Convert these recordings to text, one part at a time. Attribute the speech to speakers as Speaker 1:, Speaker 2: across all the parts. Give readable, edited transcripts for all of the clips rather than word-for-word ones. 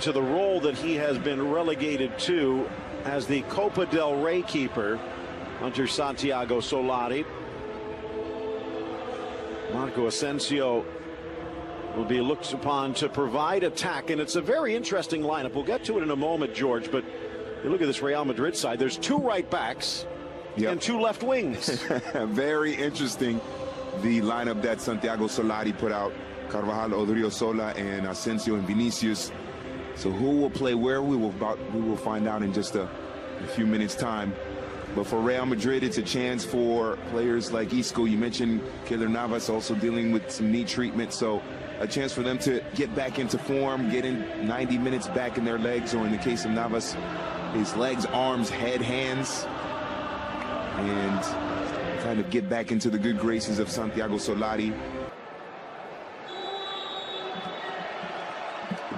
Speaker 1: into the role that he has been relegated to as the Copa del Rey keeper under Santiago Solari. Marco Asensio will be looked upon to provide attack, and it's a very interesting lineup. We'll get to it in a moment, George, but you look at this Real Madrid side. There's 2 right backs and 2 left wings.
Speaker 2: Very interesting, the lineup that Santiago Solari put out. Carvajal, Odriozola, and Asensio and Vinicius. So who will play where, we will find out in just a few minutes' time. But for Real Madrid, it's a chance for players like Isco. You mentioned Keylor Navas also dealing with some knee treatment. So a chance for them to get back into form, get in 90 minutes back in their legs, or in the case of Navas, his legs, arms, head, hands, and kind of get back into the good graces of Santiago Solari.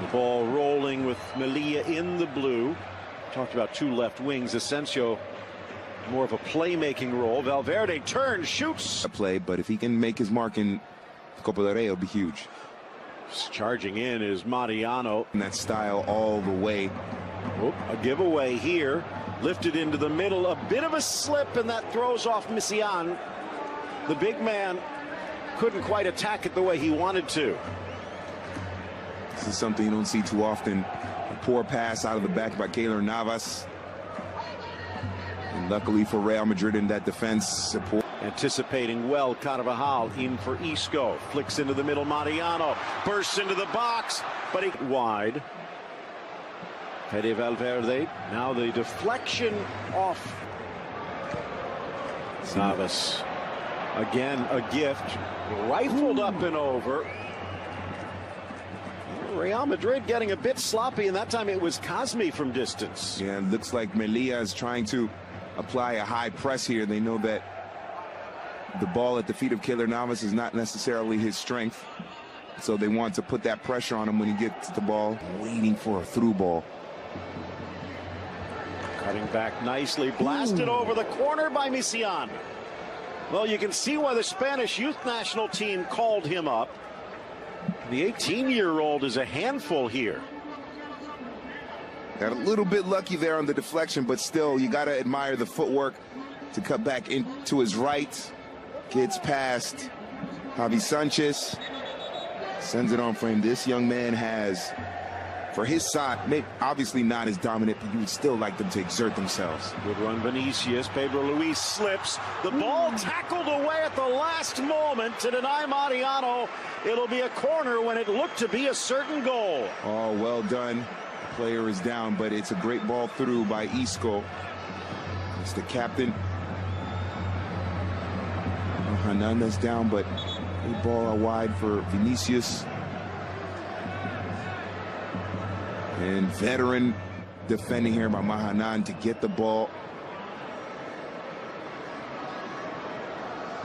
Speaker 1: The ball rolling with Melilla in the blue. Talked about 2 left wings. Asensio, more of a playmaking role. Valverde turns, shoots.
Speaker 2: A play, but if he can make his mark in Copa del Rey, it'll be huge.
Speaker 1: Charging in is Mariano.
Speaker 2: And that style all the way.
Speaker 1: A giveaway here. Lifted into the middle. A bit of a slip, and that throws off Messian. The big man couldn't quite attack it the way he wanted to.
Speaker 2: This is something you don't see too often. A poor pass out of the back by Keylor Navas. And luckily for Real Madrid in that defense support.
Speaker 1: Anticipating well, Carvajal in for Isco. Flicks into the middle, Mariano. Bursts into the box, but he wide. Fede Valverde. Now the deflection off. Navas. Again, a gift. Rifled up and over. Real Madrid getting a bit sloppy, and that time it was Cosme from distance.
Speaker 2: Yeah, it looks like Melilla is trying to apply a high press here. They know that the ball at the feet of Keylor Navas is not necessarily his strength, so they want to put that pressure on him when he gets the ball, waiting for a through ball.
Speaker 1: Cutting back nicely, blasted over the corner by Messian. Well, you can see why the Spanish youth national team called him up. The 18-year-old is a handful here.
Speaker 2: Got a little bit lucky there on the deflection, but still, you got to admire the footwork to cut back into his right. Gets past Javi Sanchez. Sends it on for him. This young man has, for his side, obviously not as dominant, but you would still like them to exert themselves.
Speaker 1: Good run, Vinicius. Pedro Luis slips. The ball tackled away at the last moment to deny Mariano. It'll be a corner when it looked to be a certain goal.
Speaker 2: Oh, well done. The player is down, but it's a great ball through by Isco. It's the captain. Hernandez down, but a ball out wide for Vinicius. And veteran defending here by Mahanan to get the ball.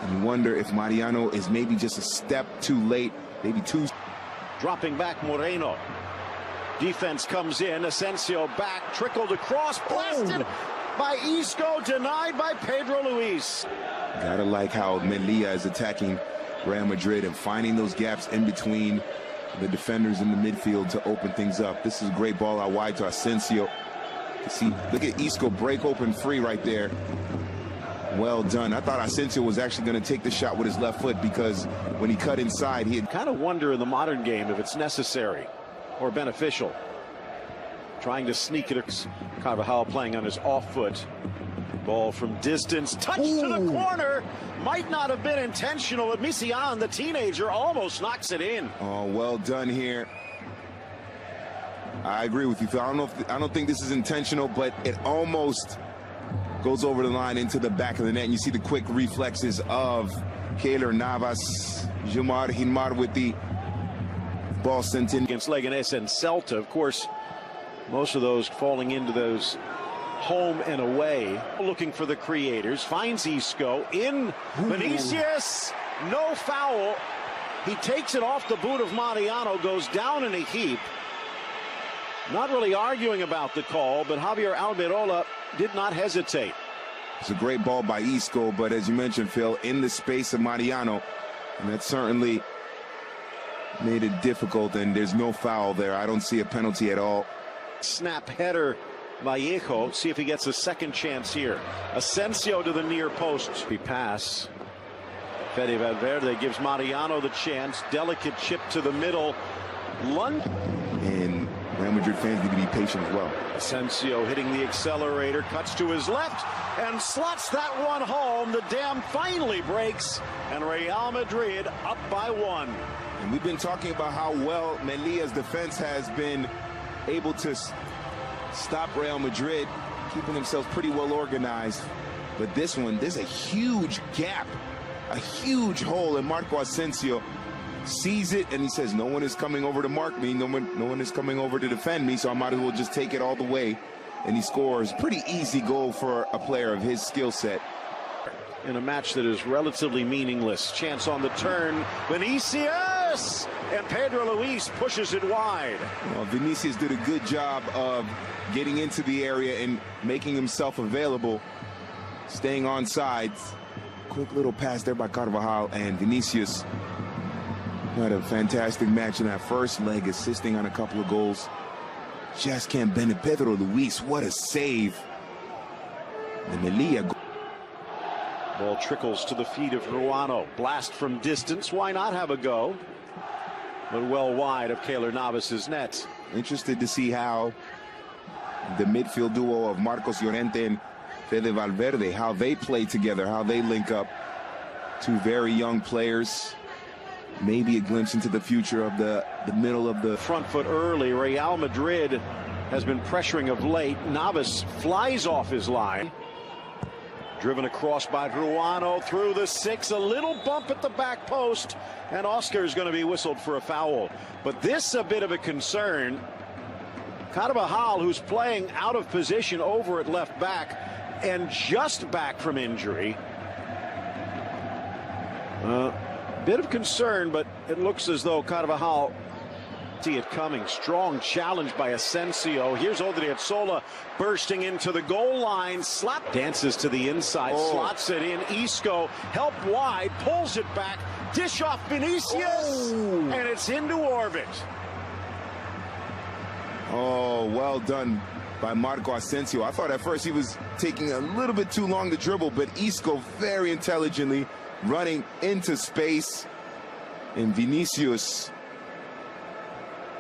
Speaker 2: And you wonder if Mariano is maybe just a step too late, maybe too.
Speaker 1: Dropping back Moreno. Defense comes in. Asensio back, trickled across, blasted by Isco, denied by Pedro Luis.
Speaker 2: Gotta like how Melilla is attacking Real Madrid and finding those gaps in between the defenders in the midfield to open things up. This is a great ball out wide to Asensio. See, look at Isco break open free right there. Well done. I thought Asensio was actually going to take the shot with his left foot, because when he cut inside, he had
Speaker 1: kind of wonder in the modern game if it's necessary or beneficial. Trying to sneak it. Carvajal playing on his off foot. Ball from distance, touch to the corner. Might not have been intentional, but Messian, the teenager, almost knocks it in.
Speaker 2: Oh, well done here. I agree with you, Phil. I don't think this is intentional, but it almost goes over the line into the back of the net. And you see the quick reflexes of Keylor Navas. Jumar Hinmar with the ball sent in.
Speaker 1: Against Leganés and Celta, of course, most of those falling into those home and away. Looking for the creators, finds Isco in. Vinicius, no foul. He takes it off the boot of Mariano, goes down in a heap. Not really arguing about the call, but Javier Almirola did not hesitate.
Speaker 2: It's a great ball by Isco, but as you mentioned, Phil, in the space of Mariano, and that certainly made it difficult, and there's no foul there. I don't see a penalty at all.
Speaker 1: Snap header, Vallejo. See if he gets a second chance here. Asensio to the near post. He pass. Fede Valverde gives Mariano the chance. Delicate chip to the middle.
Speaker 2: And Real Madrid fans need to be patient as well.
Speaker 1: Asensio hitting the accelerator, cuts to his left, and slots that one home. The dam finally breaks, and Real Madrid up by 1.
Speaker 2: And we've been talking about how well Melilla's defense has been able to stop Real Madrid, keeping themselves pretty well organized. But this one, there's a huge gap, a huge hole, and Marco Asensio sees it, and he says, no one is coming over to mark me, no one is coming over to defend me, so I might as well just take it all the way. And he scores. Pretty easy goal for a player of his skill set.
Speaker 1: In a match that is relatively meaningless. Chance on the turn. Vinicius! And Pedro Luis pushes it wide.
Speaker 2: Well, Vinicius did a good job of getting into the area and making himself available, staying on sides. Quick little pass there by Carvajal, and Vinicius had a fantastic match in that first leg, assisting on a couple of goals. Just can't bend it. Pedro Luis, what a save. The Melilla goal.
Speaker 1: Ball trickles to the feet of Ruano. Blast from distance. Why not have a go? But well wide of Keylor Navas's net.
Speaker 2: Interested to see how the midfield duo of Marcos Llorente and Fede Valverde, how they play together, how they link up. Two very young players. Maybe a glimpse into the future of the middle of the
Speaker 1: front foot early. Real Madrid has been pressuring of late. Navas flies off his line. Driven across by Ruano through the 6. A little bump at the back post, and Oscar is going to be whistled for a foul. But this a bit of a concern. Carvajal, who's playing out of position over at left back and just back from injury. Bit of concern, but it looks as though Carvajal see it coming. Strong challenge by Asensio. Here's Odriozola bursting into the goal line. Slap dances to the inside, slots it in. Isco help wide, pulls it back, dish off Vinicius, and it's into orbit.
Speaker 2: Oh, well done by Marco Asensio. I thought at first he was taking a little bit too long to dribble, but Isco very intelligently running into space. And Vinicius,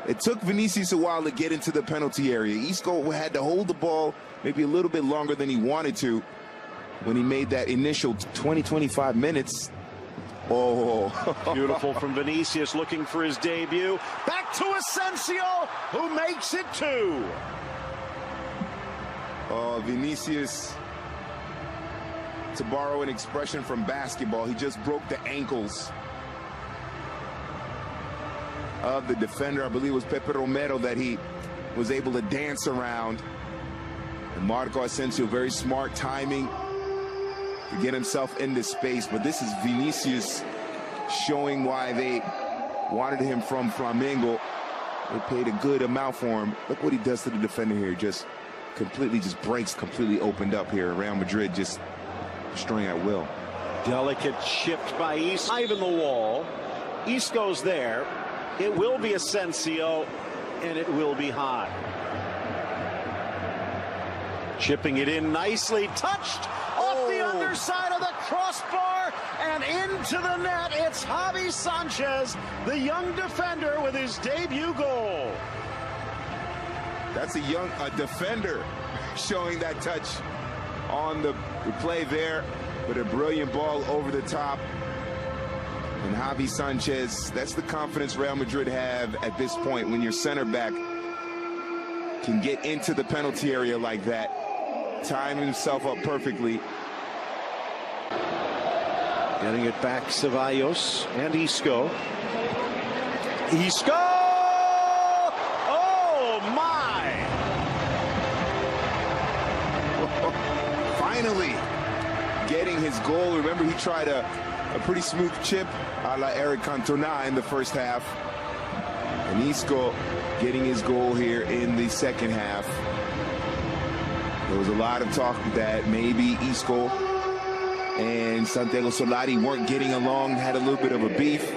Speaker 2: it took Vinicius a while to get into the penalty area. Isco had to hold the ball maybe a little bit longer than he wanted to when he made that initial 20-25 minutes. Oh,
Speaker 1: beautiful from Vinicius, looking for his debut. Back to Asensio, who makes it 2.
Speaker 2: Oh, Vinicius, to borrow an expression from basketball, he just broke the ankles of the defender. I believe it was Pepe Romero that he was able to dance around. And Marco Asensio, very smart timing to get himself into space. But this is Vinicius showing why they wanted him from Flamengo. They paid a good amount for him. Look what he does to the defender here. Just breaks, completely opened up here. Real Madrid just destroying at will.
Speaker 1: Delicate chipped by Isco. In the wall. Isco's there. It will be Asensio, and it will be high. Chipping it in nicely, touched off the underside of the crossbar and into the net. It's Javi Sanchez, the young defender, with his debut goal.
Speaker 2: That's a defender showing that touch on the play there, but a brilliant ball over the top. And Javi Sanchez, that's the confidence Real Madrid have at this point when your center back can get into the penalty area like that, time himself up perfectly.
Speaker 1: Getting it back, Ceballos and Isco. Isco! Oh, my!
Speaker 2: Finally getting his goal. Remember, he tried a pretty smooth chip a la Eric Cantona in the first half. And Isco getting his goal here in the second half. There was a lot of talk that maybe Isco and Santiago Solari weren't getting along, had a little bit of a beef.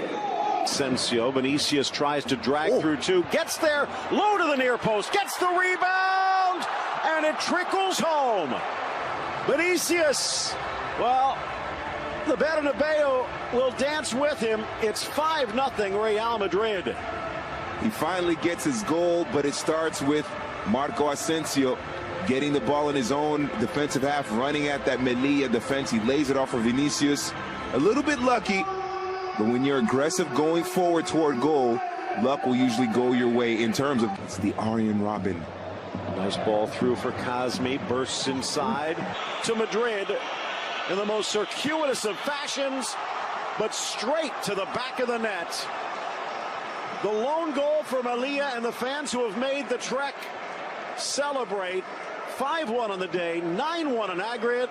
Speaker 1: Asensio, Vinicius tries to drag through two, gets there, low to the near post, gets the rebound, and it trickles home. Vinicius, well, the Bernabeu will dance with him. It's 5-0 Real Madrid.
Speaker 2: He finally gets his goal, but it starts with Marco Asensio getting the ball in his own defensive half, running at that Melilla defense. He lays it off for Vinicius. A little bit lucky, but when you're aggressive going forward toward goal, luck will usually go your way in terms of it's the Arjen Robben.
Speaker 1: Nice ball through for Kazmi, bursts inside to Madrid in the most circuitous of fashions, but straight to the back of the net. The lone goal for Melilla, and the fans who have made the trek celebrate. 5-1 on the day, 9-1 in aggregate,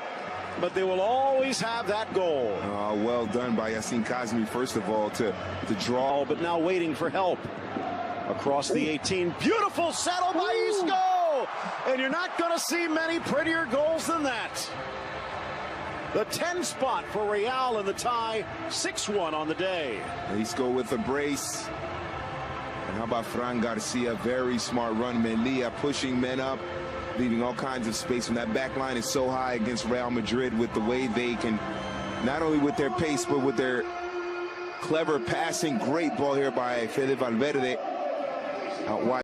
Speaker 1: but they will always have that goal.
Speaker 2: Well done by Yassine Kazmi, first of all, to draw.
Speaker 1: But now waiting for help across the 18. Beautiful settle by Isco, and you're not going to see many prettier goals than that. The 10 spot for Real in the tie, 6-1 on the day.
Speaker 2: Isco with a brace. And how about Fran Garcia? Very smart run. Melilla pushing men up, leaving all kinds of space. And that back line is so high against Real Madrid with the way they can, not only with their pace, but with their clever passing. Great ball here by Fede Valverde. Out wide.